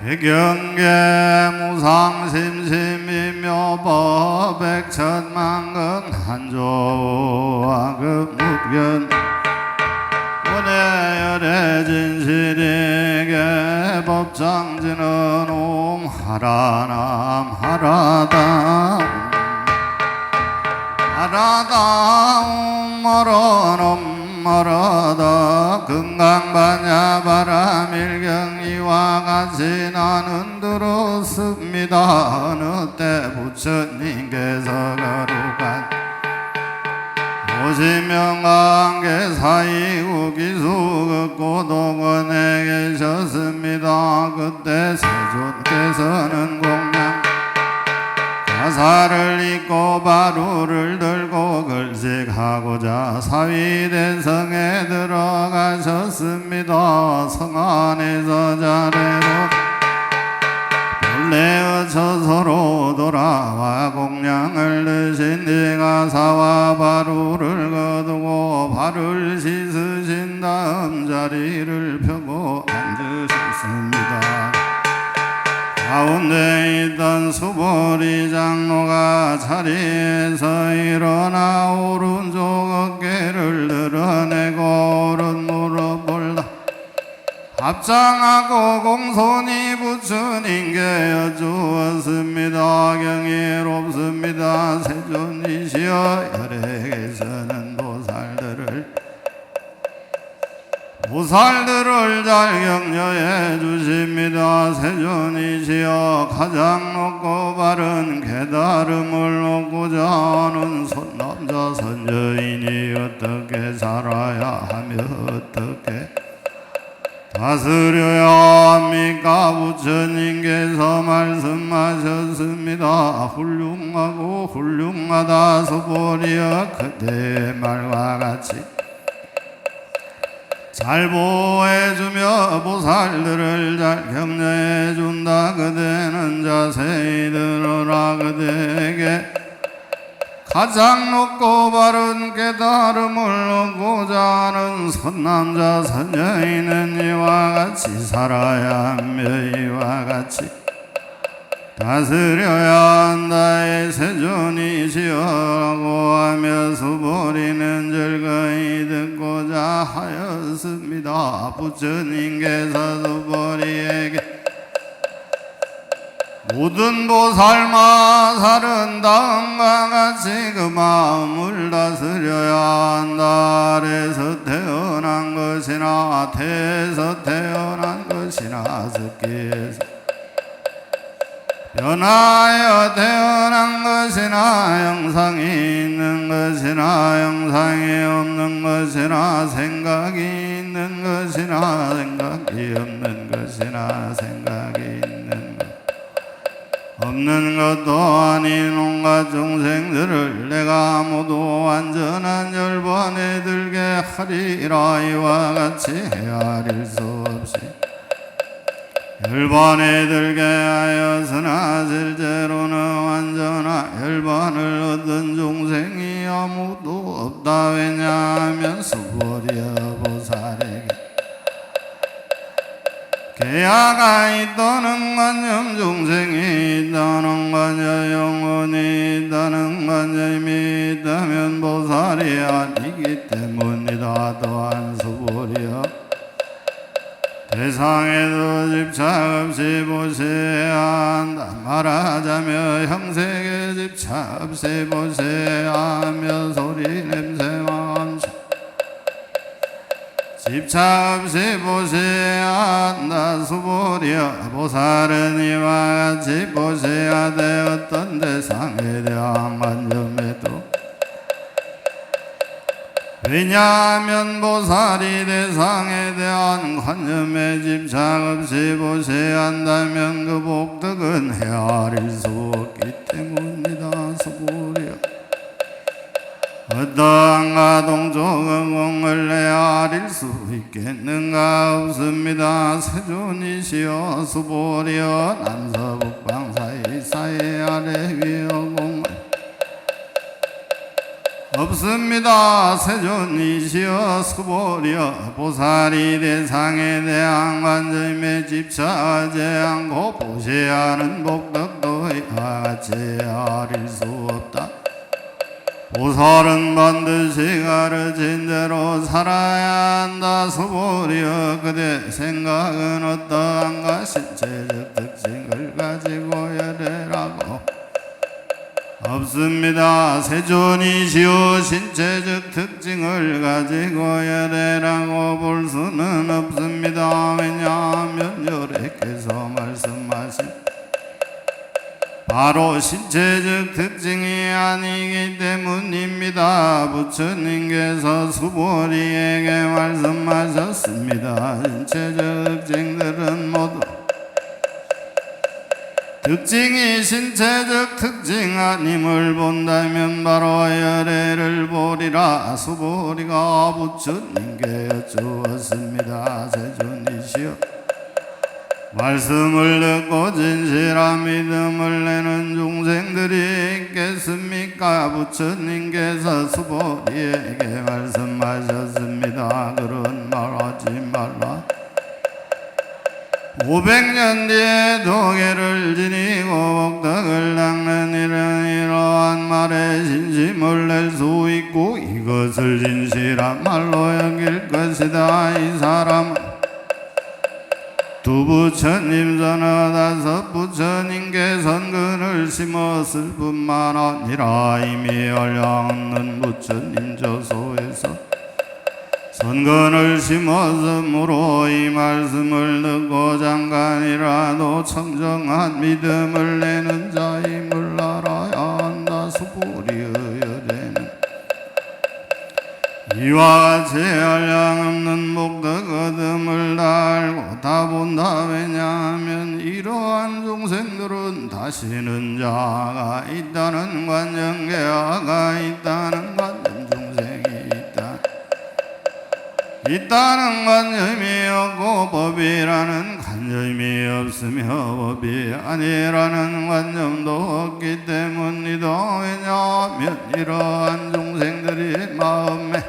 백경계 무상심심이묘법 백천만근 한조와 그 무견 원해열의 진실이게 법장지는 옴하라남 하라담 하라다 옴마라남 마라다 금강반야 바람일경 이와 같이 나는 들었습니다. 어느 때 부처님께서 거룩한 50명관계 사이후 기수 고도원에 계셨습니다. 그때 세존께서는 공양 가사를 입고 바루를 들고 글식하고자 사위대성에 들어가셨습니다. 성 안에서 자례로 본래의 처소로 돌아와 공양을 드신 뒤 가사와 바루를 거두고 발을 씻으신 다음 자리를 펴고 앉으셨습니다. 가운데 있던 수보리 장로가 자리에서 일어나 오른쪽 어깨를 드러내고 오른 무릎 올라 합장하고 공손히 부처님께 여쭈었습니다. 경이롭습니다. 세존이시여 열애에서는 보살들을 잘 격려해 주십니다. 세존이시여 가장 높고 바른 깨달음을 얻고자 하는 손남자 선저인이 어떻게 살아야 하며 어떻게 다스려야 합니까? 부처님께서 말씀하셨습니다. 훌륭하고 훌륭하다 수보리여 그대의 말과 같이 잘 보호해주며 보살들을 잘 격려해준다. 그대는 자세히 들어라. 그대에게 가장 높고 바른 깨달음을 얻고자 하는 선남자 선여인은 이와 같이 살아야 하며 이와 같이 다스려야 한다의 세존이시여라고 하며 수보리는 즐거이 듣고자 하였습니다. 부처님께서 수보리에게 모든 보살마살은 다음과 같이 그 마음을 다스려야 한다. 아래서 태어난 것이나 태에서 태어난 것이나 습기에서 변하여 태어난 것이나 형상이 있는 것이나 형상이 없는 것이나 생각이 있는 것이나 생각이 없는 것이나 생각이 있는 것 없는 것도 아닌 온갖众생들을 내가 모두 완전한 열반에 들게 하리라. 이와 같이 헤아릴 수 없이 열반에 들게 하였으나 실제로는 완전한 열반을 얻은众생이 아무도 없다. 왜냐하면 수보리여 보살에게 계야가 있다는 관념,众생이 있다는 관념, 영혼이 있다는 관념이 있다면 보살이 아니기 때문이다. 또한 수보리여 세상에도 집착 없이 보셔야 한다. 말하자며 형색에 집착 없이 보셔야 하며 소리 냄새와 감촉 집착 없이 보셔야 한다. 수보리여 보살은 이와 같이 보셔야 돼. 어떤 대상에 대한 관념에도 왜냐하면 보살이 대상에 대한 관념에 집착 없이 보셔야 한다면 그 복덕은 헤아릴 수 없기 때문이다. 수보리여 어떠한 가동적인 공을 헤아릴 수 있겠는가? 없습니다. 세존이시여 수보리여 남서북방 사이 아래 위의 공을 없습니다. 세존이시여 수보리여 보살이 대상에 대한 관점에 집착하지 않고 보시하는 복덕도 이와 같이 아릴 수 없다. 보살은 반드시 가르친 대로 살아야 한다. 수보리여 그대 생각은 어떠한가. 신체적 특징을 가지고 열애라고 없습니다. 세존이시여 신체적 특징을 가지고 열애라고 볼 수는 없습니다. 왜냐하면 열애께서 말씀하신 바로 신체적 특징이 아니기 때문입니다. 부처님께서 수보리에게 말씀하셨습니다. 신체적 특징들은 모두 특징이 신체적 특징 아님을 본다면 바로 열애를 보리라. 수보리가 부처님께 여쭈었습니다. 세존이시여 말씀을 듣고 진실한 믿음을 내는 중생들이 있겠습니까? 부처님께서 수보리에게 말씀하셨습니다. 그런 말 하지 말라. 500년 뒤에 도계를 지니고 복덕을 닦는 이러한 말에 진심을 낼 수 있고 이것을 진실한 말로 여길 것이다. 이 사람은 두 부처님 전하 다섯 부처님께 선근을 심었을 뿐만 아니라 이미 얼량없는 부처님 저소에서 선근을 심었으므로 이 말씀을 듣고 잠깐이라도 청정한 믿음을 내는 자임을 알아야 한다. 수보리의 열애는 이와 같이 한량없는 복덕 얻음을 다 알고 다 본다. 왜냐하면 이러한 중생들은 다시는 자아가 있다는 관념, 개아가 있다는 관념, 중생이 있다는 관념이 없고 법이라는 관념이 없으며 법이 아니라는 관념도 없기 때문이다. 왜냐하면 이러한 중생들이 마음에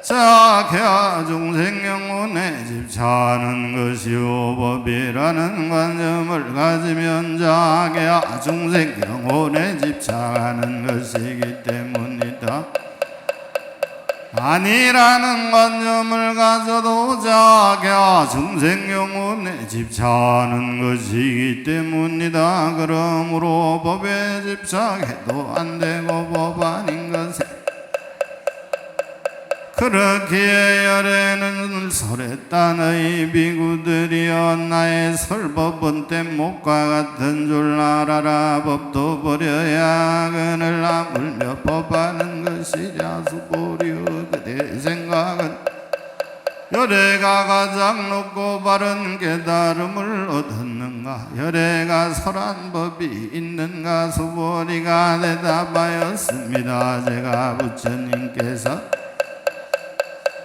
자개와 중생 영혼에 집착하는 것이요 법이라는 관념을 가지면 자개와 중생 영혼에 집착하는 것이기 때문이다. 아니라는 관념을 가져도 자기와 중생 영혼에 집착하는 것이기 때문이다. 그러므로 법에 집착해도 안 되고 법 아닌 것에 그렇기에 열애는 설했다. 너희 비구들이여 나의 설법은 뗏목과 같은 줄 알아라. 법도 버려야 그늘 아물며 법하는 것이랴. 수보리여 그대 생각은 열애가 가장 높고 바른 깨달음을 얻었는가. 열애가 설한 법이 있는가. 수보리가 대답하였습니다. 제가 부처님께서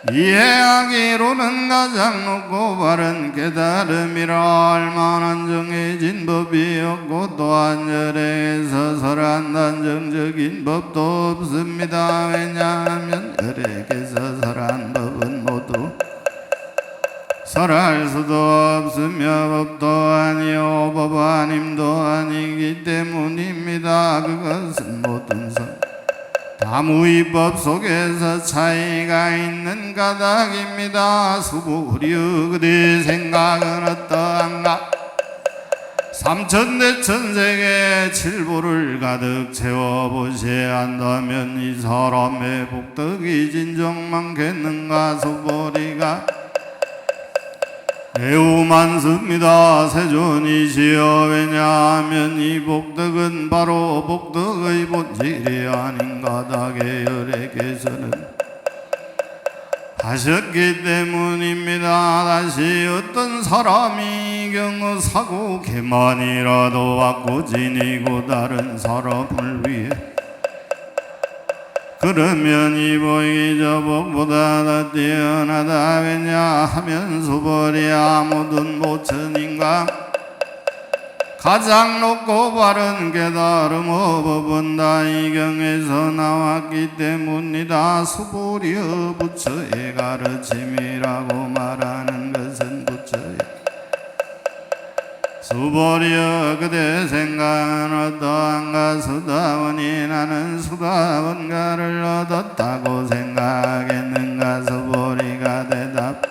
이해하기로는 가장 높고 바른 깨달음이라 할 만한 정해진 법이 없고 또한 열애에서 설한 단정적인 법도 없습니다. 왜냐하면 열애에서 설한 법은 모두 설할 수도 없으며 법도 아니요 법 아님도 아니기 때문입니다. 그것은 모든 다무이법 속에서 차이가 있는 까닭입니다. 수보리여 그대 생각은 어떠한가. 삼천대천세계 칠보를 가득 채워보셔야 한다면 이 사람의 복덕이 진정 많겠는가. 수보리가 매우 많습니다. 세존이시여 왜냐하면 이 복덕은 바로 복덕의 본질이 아닌가. 닭의 열애께서는 하셨기 때문입니다. 다시 어떤 사람이 경우 사고 개만이라도 받고 지니고 다른 사람을 위해 그러면 이 보이기 저 법보다 더 뛰어나다. 왜냐하면 수보리야 모든 부처님과 가장 높고 바른 깨달음 법은 다 이 경에서 나왔기 때문이다. 수보리여 부처의 가르침이라고 말하는 것은 부처의 수보리여 그대 생각은 어떠한가. 수다원이 나는 수다원가를 얻었다고 생각했는가. 수보리가 대답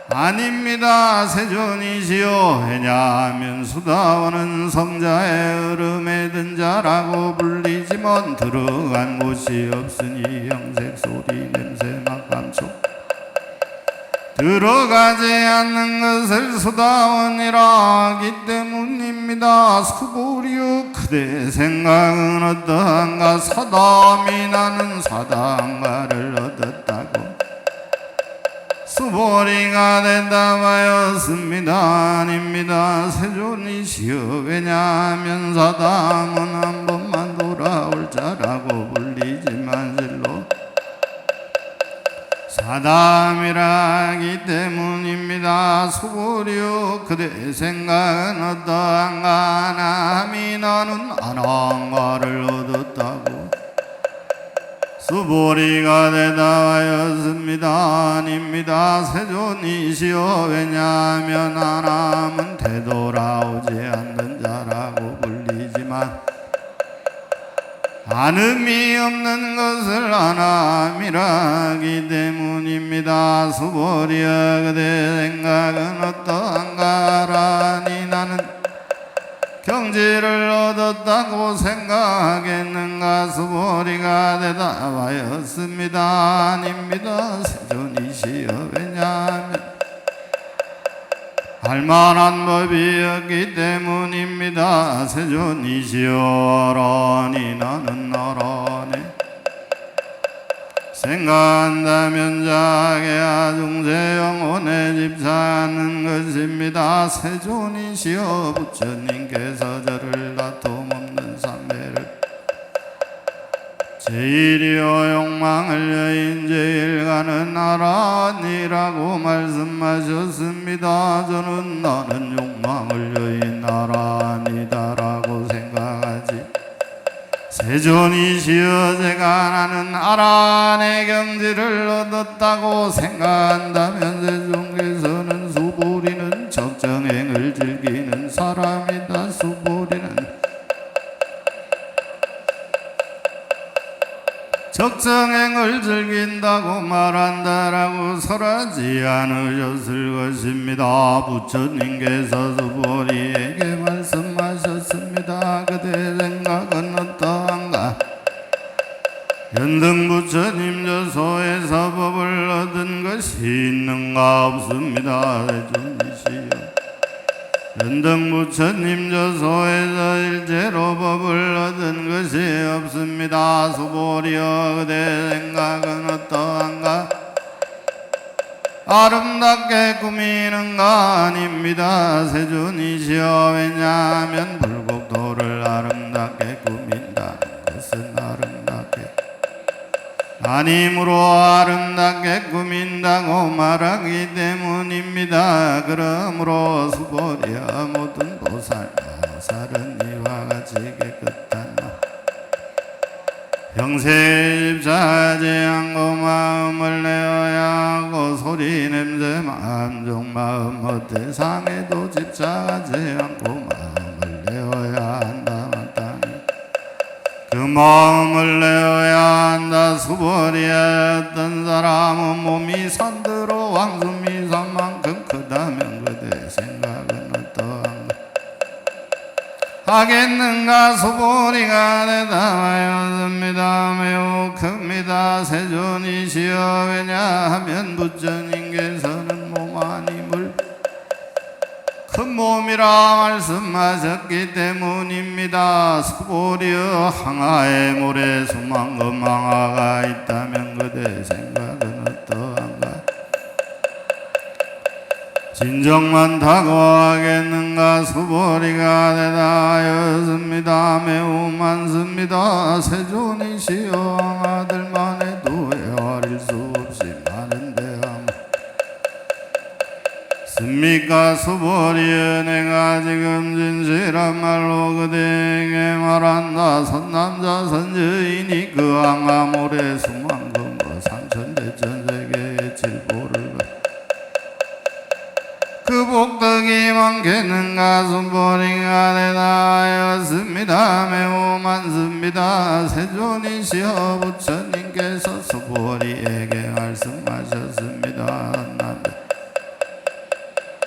아닙니다. 세존이시오. 왜냐하면 수다원은 성자의 얼음에 든 자라고 불리지만 들어간 곳이 없으니 영색 소리 냄새 막 감촉 들어가지 않는 것을 수다원이라 하기 때문입니다. 수보리여 그대 생각은 어떠한가. 사담이 나는 사담가를 얻었다고 수보리가 대답하였습니다. 아닙니다. 세존이시여. 왜냐하면 사담은 한 번만 돌아올 자라고 불리지만 실로 사담이라 하기 때문입니다. 수보리여 그대 생각은 어떠한가. 남이 나는 안한가를 얻었다고 수보리가 대답하였습니다. 아닙니다. 세존이시여. 왜냐하면 안함은 되돌아오지 않는 자라고 불리지만 안음이 없는 것을 안함이라 하기 때문입니다. 수보리여 그대 생각은 어떠한가라니 나는 경지를 얻었다고 생각하겠는가. 수보리가 대답하였습니다. 아닙니다. 세존이시여. 왜냐하면 알만한 법이 없기 때문입니다. 세존이시여. 아라니 나는 아라네 생각한다면 자기야 중세 영혼에 집사하는 것입니다. 세존이시여. 부처님께서 저를 다툼없는 삼매를 제일이여 욕망을 여인 제일가는 나라니라고 말씀하셨습니다. 저는 나는 욕망을 여인 나라니다라고 생각하지 세존이시여. 제가 나는 아란의 경지를 얻었다고 생각한다면 세존께서는 수보리는 적정행을 즐기는 사람이다. 수보리는 적정행을 즐긴다고 말한다라고 설하지 않으셨을 것입니다. 부처님께서 수보리에게 말씀하셨습니다. 그대 생각은 어떠한가. 연등부처님 저소에서 법을 얻은 것이 있는가. 없습니다. 세존이시여. 연등부처님 저소에서 일제로 법을 얻은 것이 없습니다. 수보리여 그대 생각은 어떠한가. 아름답게 꾸미는가. 아닙니다. 세존이시여. 왜냐하면 불국토를 아름답게 꾸민다는 것은 아름답게 아님으로 아름답게 꾸민다고 말하기 때문입니다. 그러므로 수보리여 모든 보살은 이와 같이 깨끗한 형세에 집착하지 않고 마음을 내어야 하고 소리 냄새 만족 마음 어때 상에도 집착하지 않고 마음을 내어야 한다. 그 마음을 내어야 한다. 수보리여. 어떤 사람은 몸이 산더러 왕숨이 산만큼 크다면 그대 생각은 어떠한가. 하겠는가. 수보리가 대답하였습니다. 매우 큽니다. 세존이시여. 왜냐하면 부처님께서는 몸 아님을 큰 몸이라 말씀하셨기 때문입니다. 수보리여. 항아의 물에 수만큼 항아가 있다면 그대 생각은 어떠한가. 진정만 타고 하겠는가. 수보리가 대답하였습니다. 매우 많습니다. 세존이시여. 아들만 해도 헤아릴 수 없이 많은데 습니까 수보리여 내가 지금 진실한 말로 그대에게 말한다. 선남자 선저인이 그 항암 오래 수만 근거 삼천대천세계의 칠보를 그 복덕이 많겠는가 순보리가 대다하였습니다. 매우 많습니다. 세존이시여 부처님께서 수보리에게 말씀하셨습니다.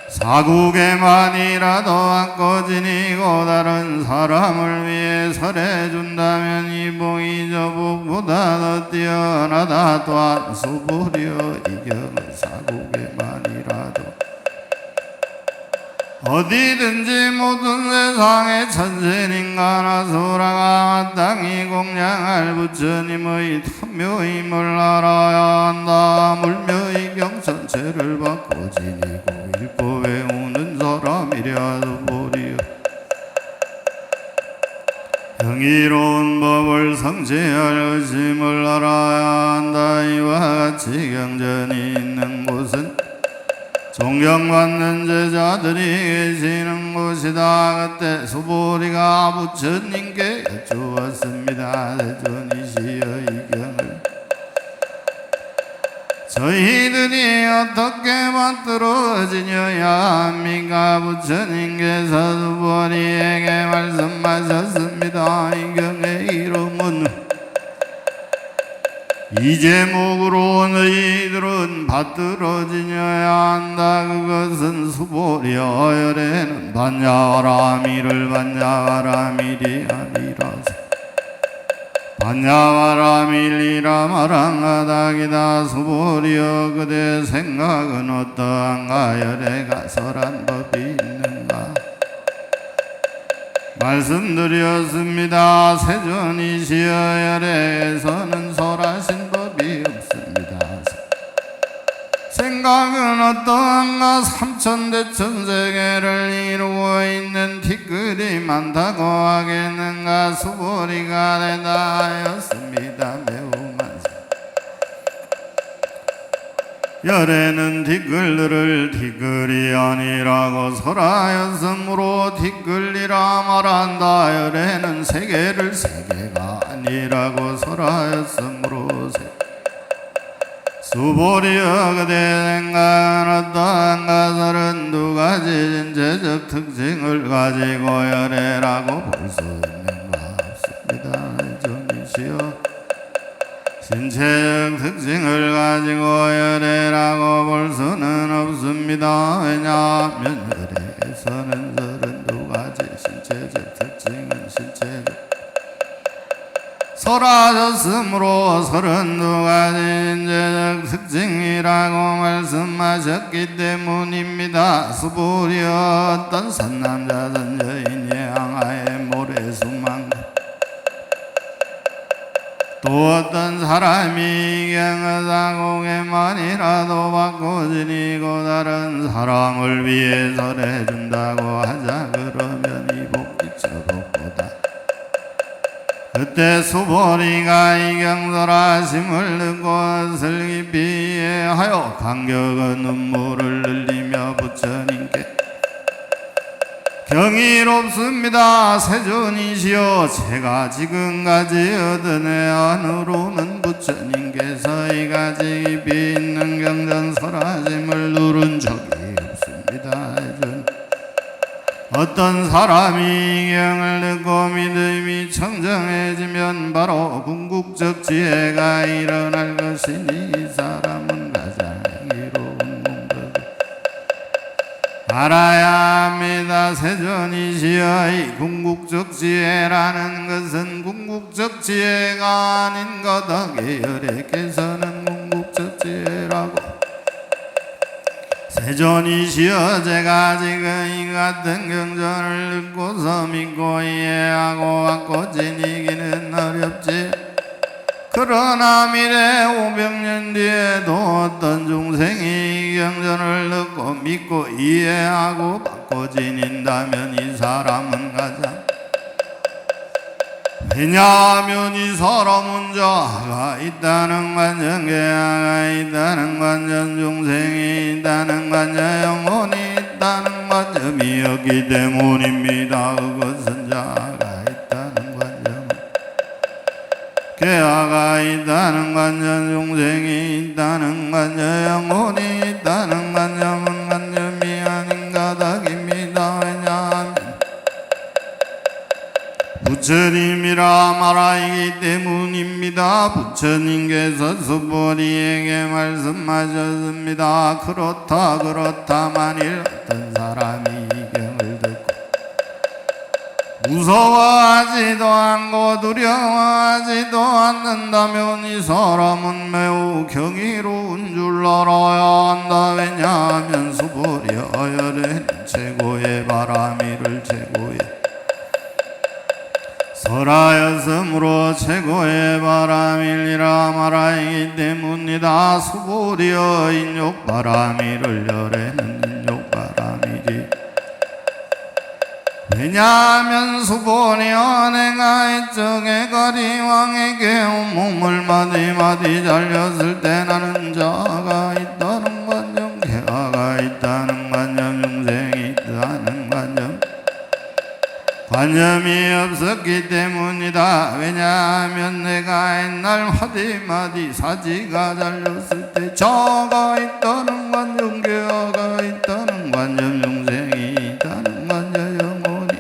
사국에만이라도 안고 지니고 다른 사람을 위해 설해준다면 이 복이 저 복보다 더 뛰어나다. 또한 수보리여 이 경을 사국에만이라도 어디든지 모든 세상의 천신인간 아수라가 마땅히 공양할 부처님의 탐묘임을 알아야 한다. 물묘의 경천체를 받고 지니고 읽고 외우는 사람이랴도 보리요. 경이로운 법을 성취할 의심을 알아야 한다. 이와 같이 경전이 있는 곳은 존경받는 제자들이 계시는 곳이다. 그때 수보리가 부처님께 여쭈었습니다. 대전이시여 이 경을 저희들이 어떻게 만들어지녀야 합니까? 부처님께서 수보리에게 말씀하셨습니다. 이 경의 이름은 이 제목으로 너희들은 받들어지녀야 한다. 그것은 수보리여 열에는 반야와라미를 반야와라미리아미라서 반야와라밀리라 마랑가닥이다. 수보리여 그대 생각은 어떠한가? 열에가 설한 법이 있는가? 말씀드렸습니다. 세존이시여 열에서는 설하신 법이 없습니다. 생각은 어떠한가? 삼천대천세계를 이루고 있는 티끌이 많다고 하겠는가? 수보리가 대다하였습니다. 매우 많습니다. 열에는 티끌들을 티끌이 아니라고 설하였으므로 티끌이라 말한다. 열에는 세계를 세계가 아니라고 설하였으므로 수보리여 그대 생각은 어떠한가? 32가지 신체적 특징을 가지고 열애라고 볼 수 있는 바 없습니다. 전이시여 신체적 특징을 가지고 열애라고 볼 수는 없습니다. 왜냐하면 열애에서는 32가지 신체적 특징은 신체적 설하셨으므로 32가지 신체적 특징이라고 말씀하셨기 때문입니다. 수보리여 어떤 선남자 선여인이 항아의 모래수만 또 어떤 사람이 경의사국에만이라도 받고 지니고 다른 사람을 위해 설해준다고 하자. 그러면 이 복이 저 복보다 그때 수보리가 이 경설하심을 듣고 슬기피 이해하여 감격의 눈물을 흘리며 부처님께 경이롭습니다. 세존이시여 제가 지금까지 얻은 애 안으로는 부처님께서 이가지 깊이 있는 경전설하심을 누른 적이 없습니다. 어떤 사람이 이 경을 듣고 믿음이 청정해지면 바로 궁극적 지혜가 일어날 것이니 이 사람은 가장 이로운 공덕을 알아야 합니다. 세존이시여 이 궁극적 지혜라는 것은 궁극적 지혜가 아닌 거덕에 열애께서는 궁극적 지혜라고 세존이시여 제가 지금 이 같은 경전을 듣고서 믿고 이해하고 받고 지니기는 어렵지. 그러나 미래 500년 뒤에도 어떤 중생이 이 경전을 듣고 믿고 이해하고 받고 지닌다면 이 사람은 가장 왜냐하면 이 사람은 자아가 있다는 관전, 계아가 있다는 관전, 중생이 있다는 관전, 영혼이 있다는 관점이었기 때문입니다. 그것은 자아가 있다는 관점, 계아가 있다는 관점, 중생이 있다는 관점, 영혼이 있다는 관점은 관점이 아닌 가닥입니다. 왜냐하면 부처님이라 말하기 때문입니다. 부처님께서 수보리에게 말씀하셨습니다. 그렇다 만일 어떤 사람이 이 경을 듣고 무서워하지도 않고 두려워하지도 않는다면 이 사람은 매우 경이로운 줄 알아야 한다. 왜냐하면 수보리어열은 최고의 바람이를 최고의 설하였으므로 최고의 바람이라 말하기 때문이다. 수보리어 인욕바람이를 열에는 인욕바람이지. 왜냐하면 수보리어 내가 이쪽에 가리왕에게 온몸을 마디마디 잘렸을 때 나는 자아가 있다는 관점, 계아가 있다는 관점, 중생이 있다는 관점, 관념이 없었기 때문이다. 왜냐하면 내가 옛날 마디마디 사지가 잘렸을 때 자아가 있다는 관점, 계아가 있다는 관점, 중생이 있다는 관점, 영혼이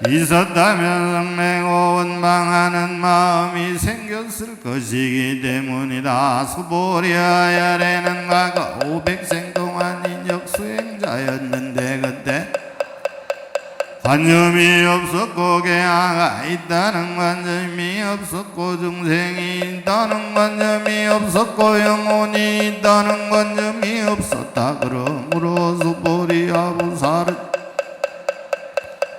있었다면 성내고 원망하는 마음이 생겼을 것이기 때문이다. 수보리어열에는 과거 500생 동안 인욕수행자였는데 그때 관념이 없었고 계아가 있다는 관념이 없었고 중생이 있다는 관념이 없었고 영혼이 있다는 관념이 없었다. 그러므로 수보리어 보살은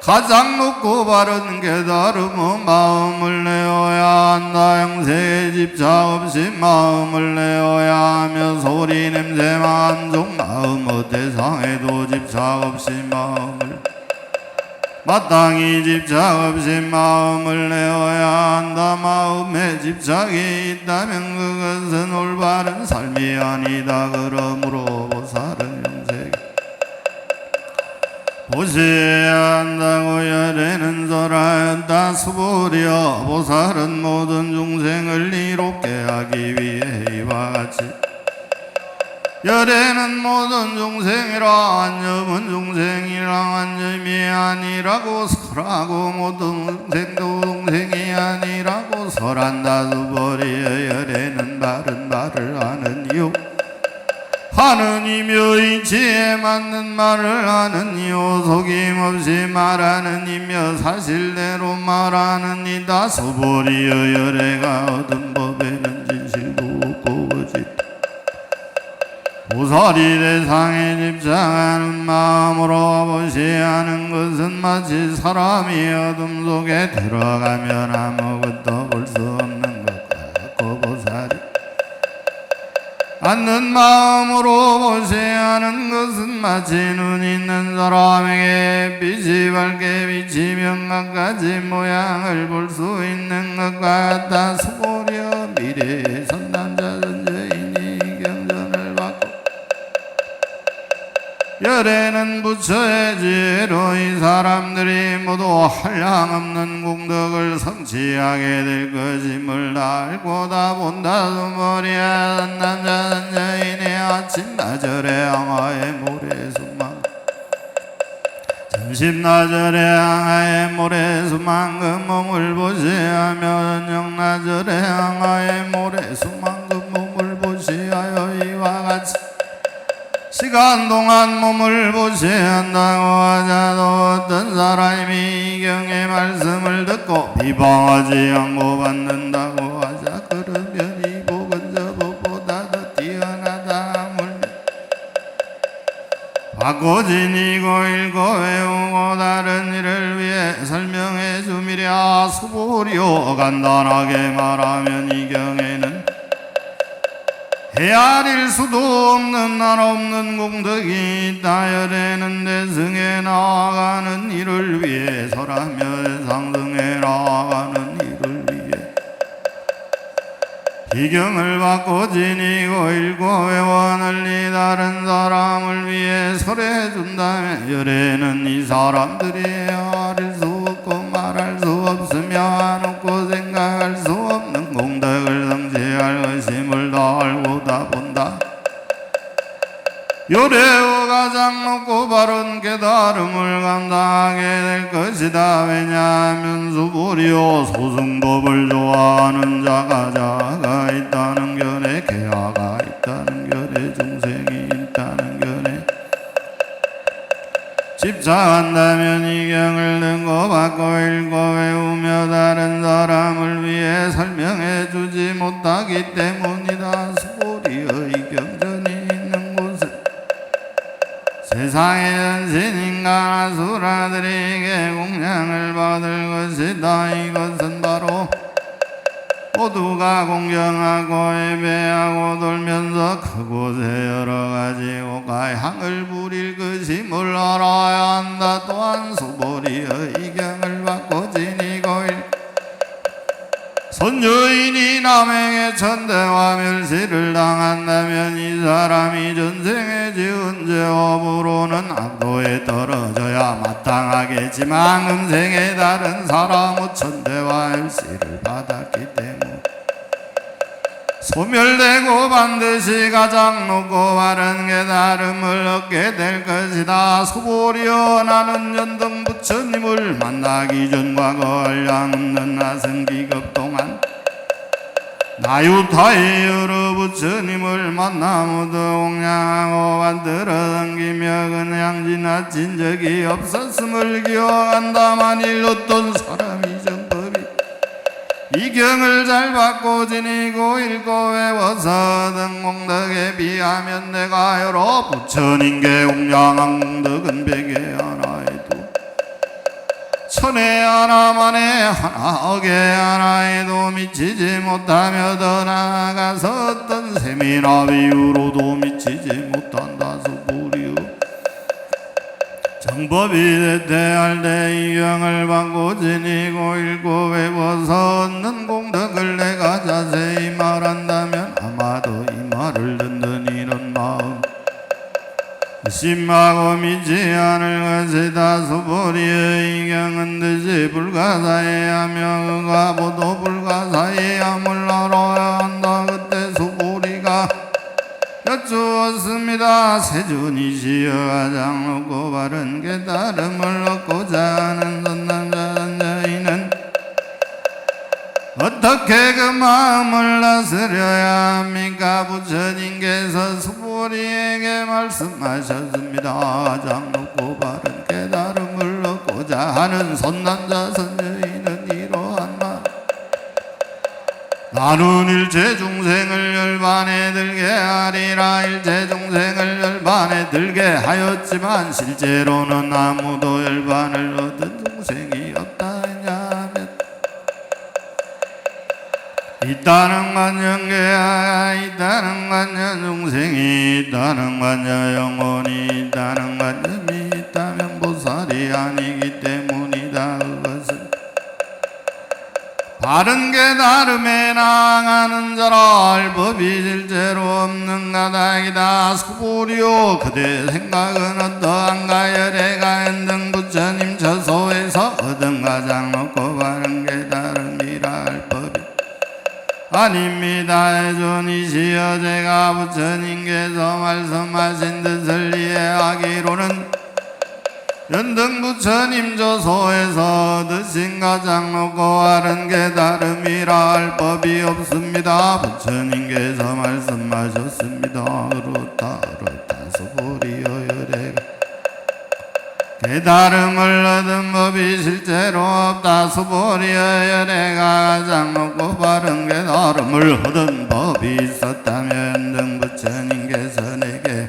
가장 높고 바른 깨달음은 마음을 내어야 한다. 형세에 집착 없이 마음을 내어야 하며 소리 냄새 만족 마음 대상에도 집착 없이 마음을 마땅히 집착 없이 마음을 내어야 한다. 마음에 집착이 있다면 그것은 올바른 삶이 아니다. 그러므로 보살은 영생 보시해야 한다고 열에는 설하였다. 수보리어 보살은 모든 중생을 이롭게 하기 위해 이와 같이 열에는 모든 중생이라 안념은 중생이라 안념이 아니라고 설하고 모든 중생도 중생이 아니라고 설한다. 수보리어 열에는 바른 말을 하는 이유 하는 이며 이치에 맞는 말을 하는 이요 속임없이 말하는 이며 사실대로 말하는 이다. 수보리어 열애가 얻은 법에는 진실도 없고 거짓 보살이 대상에 집착하는 마음으로 보시하는 것은 마치 사람이 어둠 속에 들어가면 아무것도 볼 수 없는 것 같고 보살이 앉는 마음으로 보시하는 것은 마치 눈 있는 사람에게 빛이 밝게 비치면 갖가지 모양을 볼 수 있는 것 같다. 수보리어 미래의 선남자 선저인이 경전을 받고 열에는 부처의 지혜로 이 사람들이 모두 한량없는 공덕을 성취하게 될 것임을 알고 다 본다. 수보리어 선남자 선저인의 아침 나절의 항아의 모래수만 점심 나절의 항아의 모래수만큼 몸을 보시하며 저녁 나절의 항아의 모래수만큼 몸을 보시하여 이와 같이 시간 동안 몸을 보시한다고 하자도 어떤 사람이 이 경의 말씀을 듣고 비방하지 않고 받는다고 하자 그러면 이 복은 저 복보다 더 뛰어나다 물며 바꿔지니고 읽고 외우고 다른 일을 위해 설명해 주미랴. 수보리어 간단하게 말하면 이 경에는 헤아릴 수도 없는 날 없는 공덕이 있다. 열에는 대승에 나아가는 일을 위해 설하며 상승해 나가는 이를 위해 기경을 받고 지니고 읽고 외워 널리 다른 사람을 위해 설해준다면 열애는 이 사람들이 알을 수 없고 말할 수 없으며 안 없고 생각할 수 없는 공덕을 성취할 것임을 다 알고 다 본다. 요래와 가장 높고 바른 깨달음을 감당하게 될 것이다. 왜냐하면 수불이요 소승법을 좋아하는 자가 있다는 견해, 개화가 있다는 견해, 중생이 있다는 견해 집착한다면 이 경을 듣고 받고 읽고 외우며 다른 사람을 위해 설명해 주지 못하기 때문이다. 수불이의 경전이 있는 곳은 세상의 전신인간 아수라들에게 공양을 받을 것이다. 이것은 바로 모두가 공경하고 예배하고 돌면서 그곳에 여러가지 오가향을 부릴 것임을 알아야 한다. 또한 수보리의 이경을 받고 지니고 선주인이 남에게 천대와 멸시를 당한다면 이 사람이 전생에 지은 죄업으로는 악도에 떨어져야 마땅하겠지만 음생에 다른 사람의 천대와 멸시를 받았기 때문에 소멸되고 반드시 가장 높고 바른 깨달음을 얻게 될 것이다. 수보리여 나는 연등 부처님을 만나기 전 과거를 양없는 나승기급 동안 나유타의 여러 부처님을 만나 모두 공양하고 만들어 당기며 그냥 지나친 적이 없었음을 기억한다. 만일 어떤 사람이 정법이 이 경을 잘 받고 지니고 읽고 외워서 얻은 공덕에 비하면 내가 여러 부처님께 공양한 공덕은 백에 하나에도 천에 하나 만에 하나 억에 하나에도 미치지 못하며 더 나아가서 어떤 셈이나 비유로도 미치지 못한다. 수불이여 정법이 대퇴할 때 이 경을 받고 지니고 읽고 외워서 얻는 공덕을 내가 자세히 말한다면 아마도 이 말을 듣는 이런 마음 심하고 믿지 않을 것이다. 수보리의 이 경은 뜻이 불가사의하며 그가 보도 불가사의함을 알아야 한다. 그때 수보리가 여쭈었습니다. 세존이시여 가장 높고 바른 깨달음을 얻고자 하는 선남자는 어떻게 그 마음을 다스려야 합니까? 부처님께서 수보리에게 말씀하셨습니다. 가장 높고 바른 깨달음을 얻고자 하는 선남자 선녀인은 이러한 말 나는 일체 중생을 열반에 들게 하리라. 일체 중생을 열반에 들게 하였지만 실제로는 아무도 열반을 얻은 중생이 없다 했냐면 있다는 관념계야 있다는 관념 중생이 있다는 관념 영혼이 있다는 관념이 있다면 보살이 아니기 때문이다. 그것은 바른 깨달음에 나아가는 자라 할 법이 실제로 없는 가닥이다. 수보리요 그대 생각은 어떠한가? 열애가 연등 부처님 저소에서 얻은 가장 높고 바른 깨달음이라 할 법이 아닙니다. 해존이시여 제가 부처님께서 말씀하신 뜻을 이해하기로는 연등 부처님 저소에서 얻으신 가장 높고 바른 깨달음이라 할 법이 없습니다. 부처님께서 말씀하셨습니다. 그렇다 수보리여 열애가 깨달음을 얻은 법이 실제로 없다. 수보리여 열애가 가장 높고 바른 깨달음을 얻은 법이 있었다면 연등 부처님께서 내게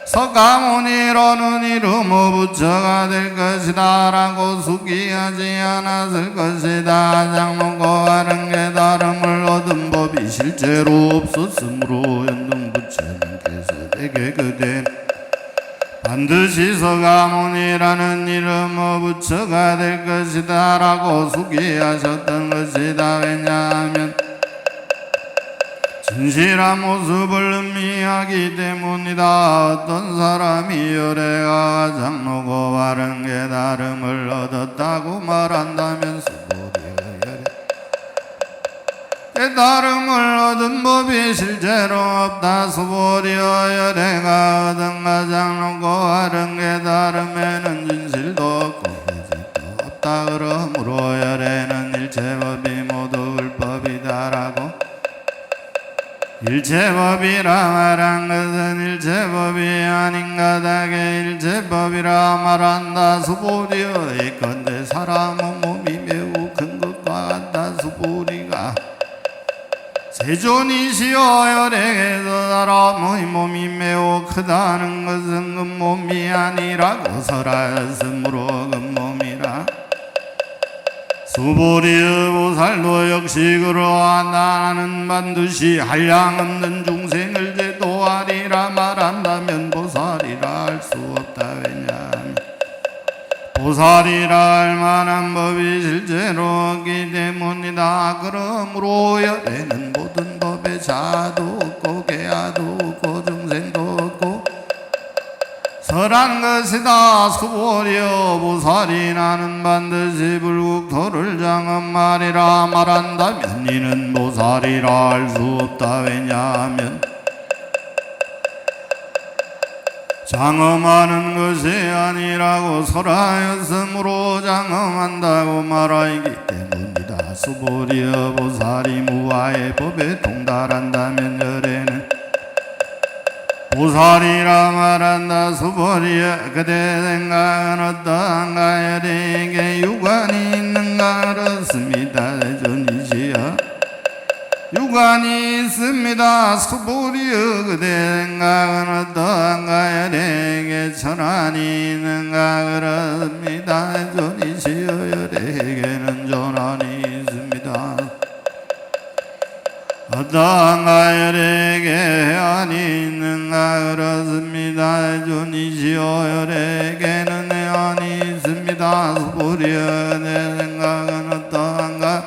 석가모니로는 이름의 부처가 될 것이다 라고 숙기하지 않았을 것이다. 가장 높고 바른 깨달음을 얻은 법이 실제로 없었으므로 연등 부처님께서 내게 그대 반드시 서가모니라는 이름을 부처가 될 것이다 라고 수기하셨던 것이다. 왜냐하면 진실한 모습을 의미하기 때문이다. 어떤 사람이 열애가 장로고 바른 깨달음을 얻었다고 말한다면 수보리여 열애 깨달음을 얻은 법이 실제로 없다. 수보리여 열애가 얻은 가장로고 바른 깨달음에는 진실도 없고 거짓도 없다. 그러므로 열애는 일체법이 모두 율법이다라고 일체법이라 말한 것은 일체법이 아닌 가닥에 일체법이라 말한다. 수보리여 예컨대 사람의 몸이 매우 큰 것과 같다. 수보리가 세존이시여 열애에서 사람의 몸이 매우 크다는 것은 그 몸이 아니라고 설하였으므로 그 몸이라. 수보리의 보살도 역시 그러하나 나는 반드시 한량없는 중생을 제도하리라 말한다면 보살이라 할 수 없다. 왜냐하면 보살이라 할 만한 법이 실제로 없기 때문이다. 그러므로 열애는 모든 법에 자도 없고 계야도 없고 중생도 없고 설한 것이다. 수보리여 보살이 나는 반드시 불국토를 장엄하리라 말한다면 이는 보살이라 할 수 없다. 왜냐하면 장엄하는 것이 아니라고 설하였으므로 장엄한다고 말하기 때문이다. 수보리여 보살이 무아의 법에 동달한다면 열애는 보살이라 말한다. 수보리여 그대 생각은 어떠한가. 열애에게 유관이 있는가. 그렇습니다. 대존이시여 유관이 있습니다. 수보리여 그대 생각은 어떠한가. 열애에게 전환이 있는가. 그렇습니다. 대존이시여 열애에게는 전환이 있습니다. 어떠한가. 열애에게 해안이 있는가. 그렇습니다. 대존이시여 열애에게는 해안이 있습니다. 수보리여 내 생각은 어떠한가.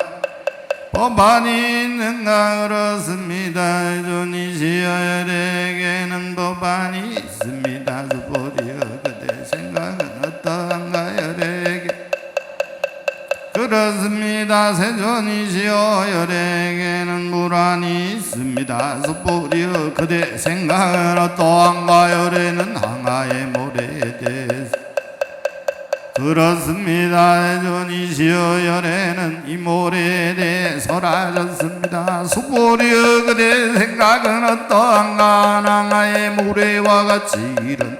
법안이 있는가. 그렇습니다. 대존이시여 열애에게는 법안이 있습니다. 수보리여 그대 생각은 어떠한가. 열애에게 그렇습니다. 세존이시여 열애에게는 물안이 있습니다. 수보리여 그대 생각은 어떠한가. 열애는 항아의 모래에 대해서 그렇습니다. 대존이시여 열애는 이 모래에 대해 설하셨습니다. 수보리여 그대 생각은 어떠한가. 항아의 모래와 같이 이런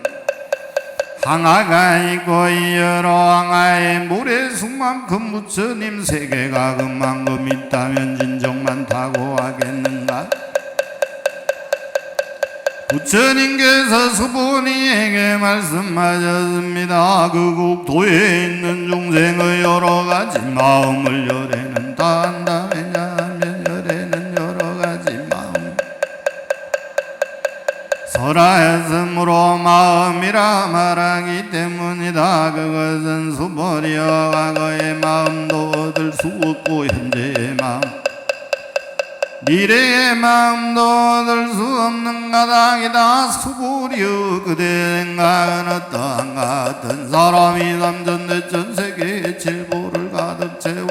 항아가 있고 이 여러 항아의 모래숲만큼 부처님 세계가 그만큼 있다면 진정 많다고 하겠는가. 부처님께서 수보리에게 말씀하셨습니다. 그 국토에 있는 중생의 여러 가지 마음을 열애는 다 한다. 왜냐하면 열애는 여러 가지 마음 설하였으므로 마음이라 말하기 때문이다. 그것은 수보리여 과거의 마음도 얻을 수 없고 현재의 마음 미래의 마음도 얻을 수 없는 가닥이다. 수보리여 그대 생각은 어떠한가. 어떤 사람이 삼천대천 세계의 칠보를 가득 채워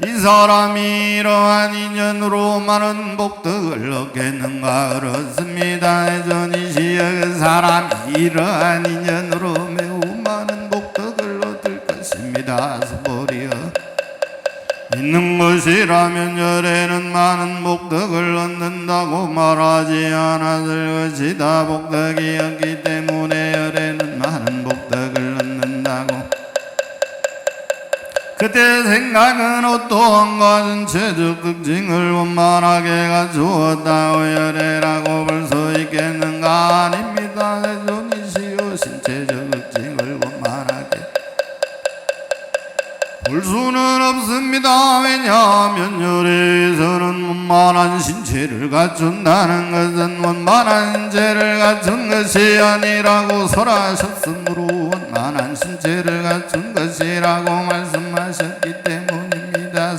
이 사람이 이러한 인연으로 많은 복덕을 얻겠는가. 그렇습니다. 대존이시여 그 사람이 이러한 인연으로 매우 많은 복덕을 얻을 것입니다. 수보리여 있는 것이라면 열애는 많은 복덕을 얻는다고 말하지 않았을 것이다. 복덕이 없기 때문에 열애는 많은 복덕을 얻는다고. 그때 생각은 어떠한 것은 체적 특징을 원만하게 갖추었다고 열애라고 볼 수 있겠는가. 아닙니다. 대존이시여 신체적 특징을 원만하게 볼 수 수는 없습니다. 왜냐하면 열애에서는 원만한 신체를 갖춘다는 것은 원만한 신체를 갖춘 것이 아니라고 설하셨으므로 원만한 신체를 갖춘 것이라고 말씀하셨기 때문입니다.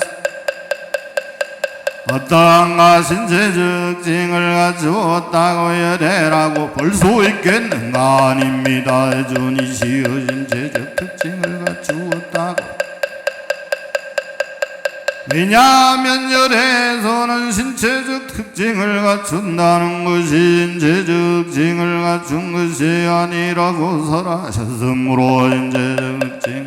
어떠한가 신체적 징을 갖추었다고 열애라고 볼 수 있겠는가? 아닙니다. 애존이시여 신체적 특징을 갖추었다고. 왜냐하면 열애에서는 신체적 특징을 갖춘다는 것이 신체적 징을 갖춘 것이 아니라고 설하셨으므로 신체적 특징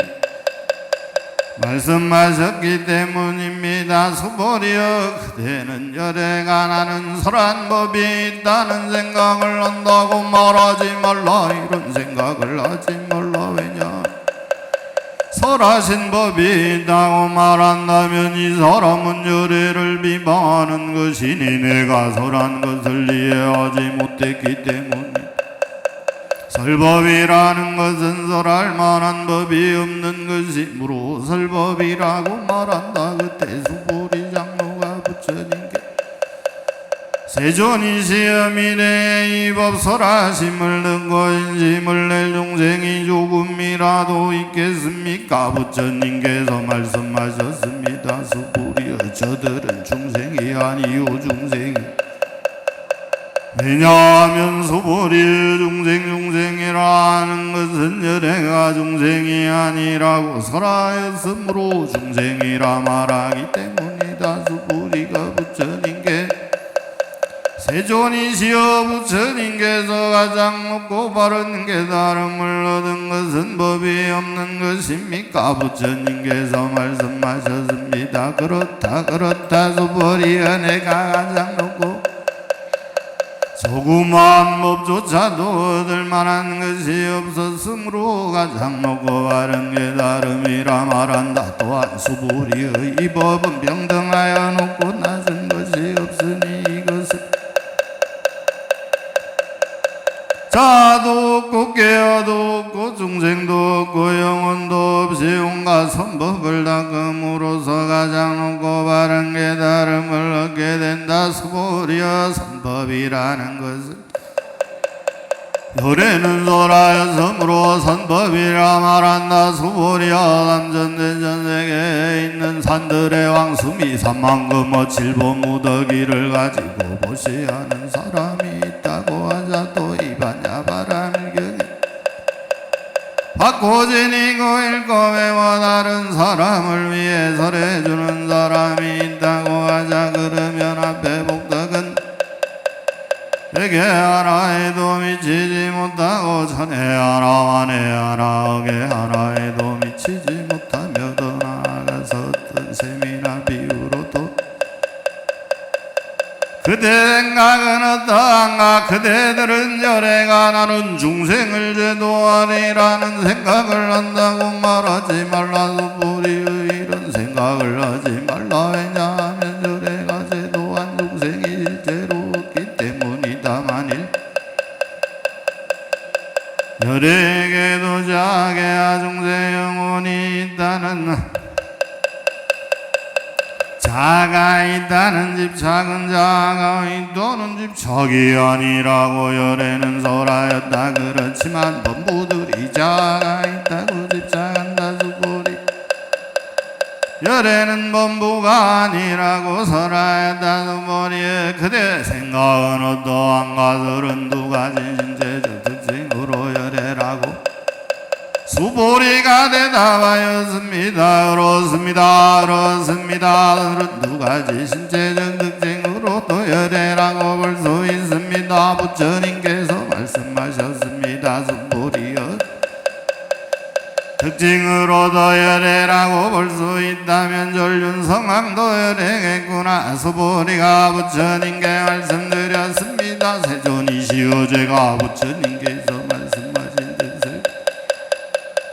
말씀하셨기 때문입니다. 수보리여 그대는 열애가 나는 설한 법이 있다는 생각을 한다고 말하지 말라. 이런 생각을 하지 말라. 왜냐 설하신 법이 있다고 말한다면 이 사람은 열애를 비방하는 것이니 내가 설한 것을 이해하지 못했기 때문에 설법이라는 것은 설할 만한 법이 없는 것이므로 설법이라고 말한다. 그때 수보리 장로가 부처님께 세존이시여 미래의 이 법 설하심을 듣고 인심을 낼 중생이 조금이라도 있겠습니까? 부처님께서 말씀하셨습니다. 수보리여 저들은 중생이 아니요 중생이. 왜냐하면 수보리의 중생이라 하는 것은 열애가 중생이 아니라고 설하였으므로 중생이라 말하기 때문이다. 수보리가 부처님께 세존이시여 부처님께서 가장 높고 바른 깨달음을 얻은 것은 법이 없는 것입니까? 부처님께서 말씀하셨습니다. 그렇다 수보리여 내가 가장 높고 조그마한 법조차도 얻을 만한 것이 없었으므로 가장 높고 바른 깨달음이라 말한다. 또한 수보리의 이 법은 평등하여 높고 낮은 것이 없으니 이것은 자도 없고 깨어도 없고 중생도 없고 영혼도 없이 온갖 선법을 닦음으로써 가장 높고 바른 깨달음을 얻게 된다. 수보리여 선법이라는 것은 열애는 설하였으므로 선법이라 말한다. 수보리여 남전대전세계에 있는 산들의 왕수미 3만금어 7보 무더기를 가지고 보시하는 사람이 있다고 하자. 또 이반야 바람일경에 바코진이고 읽고 외워 다른 사람을 위해 설해주는 사람이 있다고 하자. 그러면 앞에 복덕은 백에 하나에도 미치지 못하고 천에 하나 만에 하나 억에 하나에도 미치지 못하며 더 나아가서 어떤 셈이나 비유로도 그대 생각은 어떠한가? 그대들은 열애가 나는 중생을 제도하리라는 생각을 한다고 말하지 말라. 수보리의 이런 생각을 하지 말라. 왜냐하면 열애가 제도한 중생이 실제로 없기 때문이다. 만일 열애에게도 자괴와 중생 영혼이 있다는 자가 있다는 집착은 자가 또는 집착이 아니라고 열애는 설하였다. 그렇지만 범부들이 자가 있다고 집착한다. 수보리 열애는 범부가 아니라고 설하였다. 수보리의 그대 생각은 어떠한가? 32가지 신체적 특징으로 열애라고 수보리가 대답하였습니다. 그렇습니다. 32가지 신체적 특징으로 또 열애라고 볼 수 있습니다. 부처님께서 말씀하셨습니다. 수보리여 특징으로도 열애라고 볼 수 있다면 전륜성왕도 열애겠구나. 수보리가 부처님께 말씀드렸습니다. 세존이시여 제가 부처님께서 말씀하신 뜻을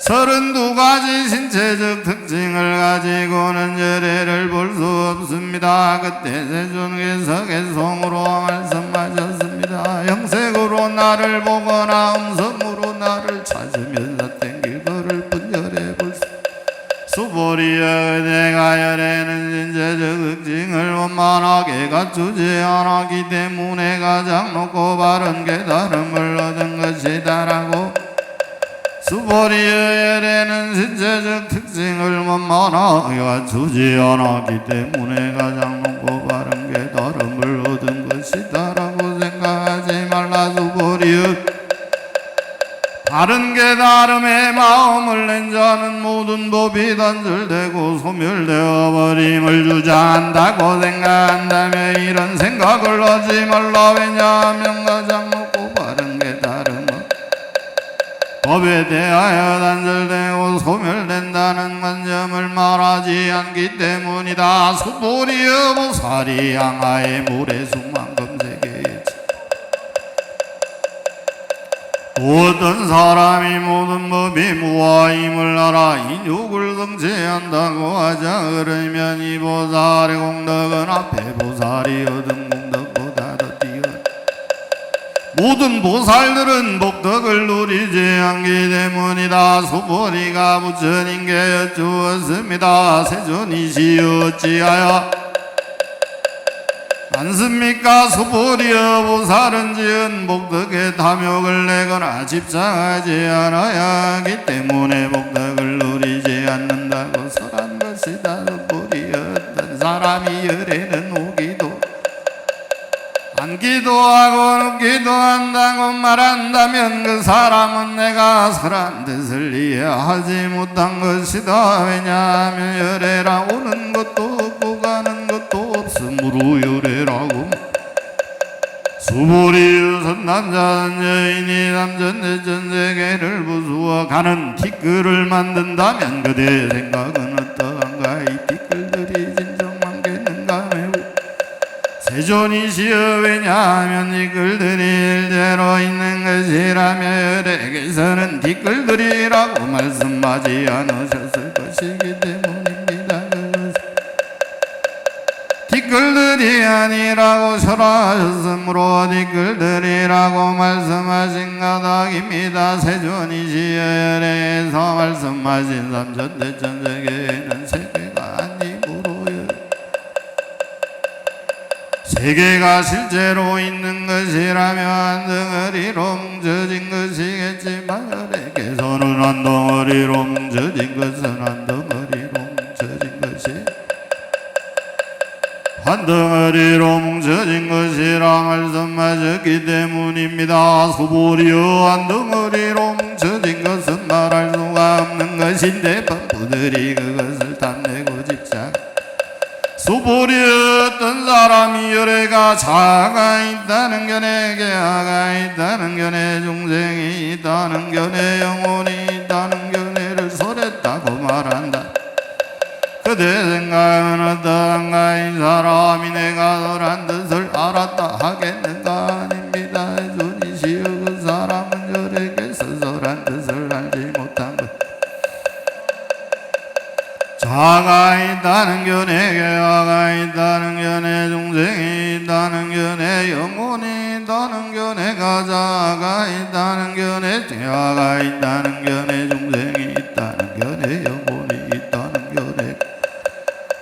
32가지 신체적 특징을 가지고는 열애를 볼 수 없습니다. 그때 세존께서 개송으로 말씀하셨습니다. 형색으로 나를 보거나 음성으로 나를 찾으면서 땡길 거를 분열해 볼 수 수보리 수보리여 내가 열에는 진짜적 특징을 원만하게 갖추지 않았기 때문에 가장 높고 바른 깨달음을 얻은 것이다라고. 수보리여 열에는 신체적 특징을 원만하게 갖추지 않았기 때문에 가장 높고 바른 깨달음을 얻은 것이다라고 생각하지 말라. 수보리여 바른 깨달음에 마음을 낸 자는 모든 법이 단절되고 소멸되어 버림을 주장한다고 생각한다면 이런 생각을 하지 말라. 왜냐하면 가장 높고 바른 깨달음은 법에 대하여 단절되고 소멸된다는 관점을 말하지 않기 때문이다. 수보리여 보살이 양하의 모래수만큼 세계에 어떤 사람이 모든 법이 무아임을 알아 인욕을 성취한다고 하자. 그러면 이 보살의 공덕은 앞에 보살이 얻은 공덕보다 더 뛰어. 모든 보살들은 복덕을 누리지 않기 때문이다. 수보리가 부처님께 여쭈었습니다. 세존이시여 어찌하여 않습니까? 수보리여 보살은 지은 복덕에 탐욕을 내거나 집착하지 않아야 하기 때문에 복덕을 누리지 않는다고 설한 것이다. 수보리여 어떤 사람이 열에는 오기도 앉기도 하고 눕기도 한다고 말한다면 그 사람은 내가 설한 뜻을 이해하지 못한 것이다. 왜냐하면 열애라 오는 것도 없고 가는 것도 없으므로 열애라고. 수보리여 선남자는 여인이 남전대전 세계를 부수어 가는 티끌을 만든다면 그대의 생각은 어떠한가. 이 티끌들이 진정만 겠는가. 세존이시여 왜냐하면 티끌들이 일대로 있는 것이라며 열에게서는 티끌들이라고 말씀하지 않으셨을 것이기 때문입니다. 티끌들이 아니라고 설하셨으므로 티끌들이라고 말씀하신 까닭입니다. 세존이시여 열에서 말씀하신 삼천대천세계에는 세계가 아니므로요. 세계가 실제로 있는 것이라면 한 덩어리로 뭉쳐진 것이겠지만 열에게서는 한 덩어리로 뭉쳐진 것은 한 덩어리로 뭉쳐진 것이 한 덩어리로 뭉쳐진 것이라 말씀하셨기 때문입니다. 수보리여 한 덩어리로 뭉쳐진 것은 말할 수가 없는 것인데 범부들이 그것을 탐내고 집착. 수보리여 어떤 사람이 열애가 자아가 있다는 견해 계하가 있다는 견해 중생이 있다는 견해 영혼이 있다는 견해를 설했다고 말한다. 그대 생각은 어떠한가. 이 사람이 내가 설한 뜻을 알았다 하겠는가. 아닙니다. 존이시여 그 사람은 열에게서 설한 뜻을 알지 못한 것. 자아가 있다는 견해 계하가 있다는 견해 중생이 있다는 견해 영혼이 있다는 견해가 자아가 있다는 견해 계하가 있다는 견해 중생이 있다는 견해 영혼이 있다는 견해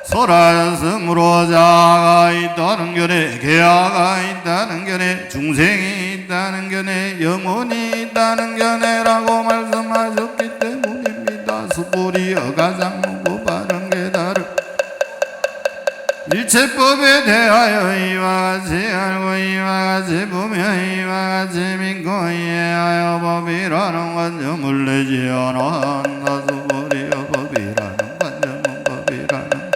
설하였으므로 자아가 있다는 견해 계하가 있다는 견해 중생이 있다는 견해 영혼이 있다는 견해라고 말씀하셨기 때문입니다. 수보리여 가장 높고 바른 깨달음 일체법에 대하여 이와 같이 알고 이와 같이 보며 이와 같이 믿고 이해하여 법이라는 관점을 내지 않았나. 수보리여 법이라는 관점은 법이라는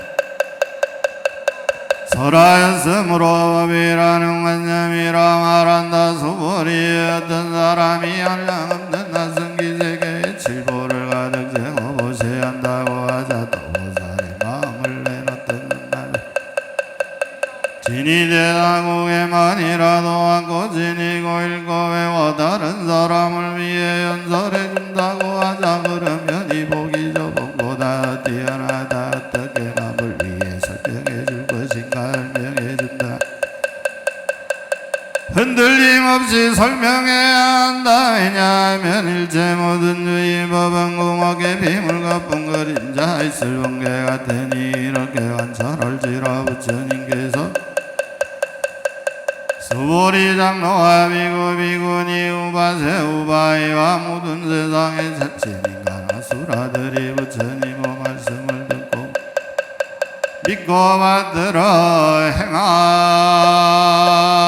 설하였으므로 법이라는 관점이라 말한다. 수보리여 어떤 사람이 한량없는 낯선 세계에 칠보를 가득 세고 보세한다고 하자. 또 보살의 마음을 내놨던 날 진이 대다국에만이라도 왔고 지니고 읽고 외워 다른 사람을 위해 연설해준다고 하자. 그러면 이 복이 저 복보다 뛰어나다. 어떻게 남을 위해 설명해줄 것인가 설명해준다. 흔들림 없이 설명해야 한다. 왜냐하면 일체 모든 유의 법은 공학의 비물 같은 그림자 있을 번개 같으니 이렇게 관찰할지라 부처님께서 수보리 장로와 비구 비구니 우바세 우바이와 모든 세상의 자체인간 아수라들이 부처님의 말씀을 듣고 믿고 받들어 행하